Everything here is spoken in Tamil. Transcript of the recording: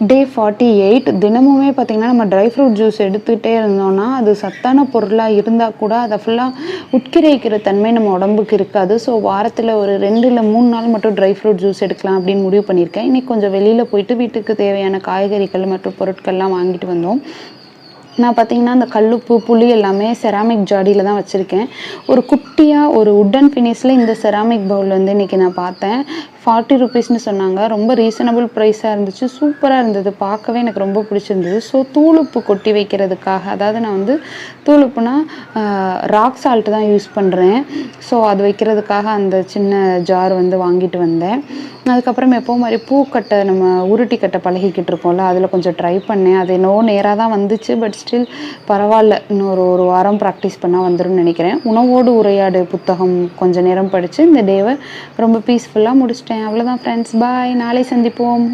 டே 48 தினமுமே பார்த்திங்கன்னா நம்ம ட்ரை ஃப்ரூட் ஜூஸ் எடுத்துகிட்டே இருந்தோம்னா அது சத்தான பொருளாக இருந்தால் கூட அதை ஃபுல்லாக உட்கிரைக்கிற தன்மை நம்ம உடம்புக்கு இருக்காது. ஸோ வாரத்தில் ஒரு 2 இல்லை 3 நாள் மட்டும் ட்ரை ஃப்ரூட் ஜூஸ் எடுக்கலாம் அப்படின்னு முடிவு பண்ணியிருக்கேன். இன்றைக்கி கொஞ்சம் வெளியில் போயிட்டு வீட்டுக்கு தேவையான காய்கறிகள் மற்றும் பொருட்கள்லாம் வாங்கிட்டு வந்தோம். நான் பார்த்திங்கன்னா அந்த கல்லுப்பு புளி எல்லாமே செராமிக் ஜாடியில் தான் வச்சுருக்கேன். ஒரு குட்டியாக ஒரு உட்டன் ஃபினிஷில் இந்த செராமிக் பவுல் வந்து இன்றைக்கி நான் பார்த்தேன். 40 ருபீஸ்னு சொன்னாங்க. ரொம்ப ரீசனபிள் ப்ரைஸாக இருந்துச்சு. சூப்பராக இருந்தது. பார்க்கவே எனக்கு ரொம்ப பிடிச்சிருந்தது. ஸோ தூளுப்பு கொட்டி வைக்கிறதுக்காக, அதாவது நான் வந்து தூளுப்புனா ராக் சால்ட்டு தான் யூஸ் பண்ணுறேன். ஸோ அது வைக்கிறதுக்காக அந்த சின்ன ஜார் வந்து வாங்கிட்டு வந்தேன். அதுக்கப்புறம் எப்போவும் மாதிரி பூக்கட்டை நம்ம உருட்டி கட்டை பழகிக்கிட்டு இருக்கோம்ல, அதில் கொஞ்சம் ட்ரை பண்ணேன். அது என்னவோ நேராக தான் வந்துச்சு. பட் ஸ்டில் பரவாயில்ல. இன்னொரு ஒரு வாரம் ப்ராக்டிஸ் பண்ணால் வந்துரும்னு நினைக்கிறேன். உணவோடு உரையாடு புத்தகம் கொஞ்சம் நேரம் படித்து இந்த டேவை ரொம்ப பீஸ்ஃபுல்லாக முடிச்சிட்டேன். அவ்வளோதான் ஃப்ரெண்ட்ஸ். பாய். நாளை சந்திப்போம்.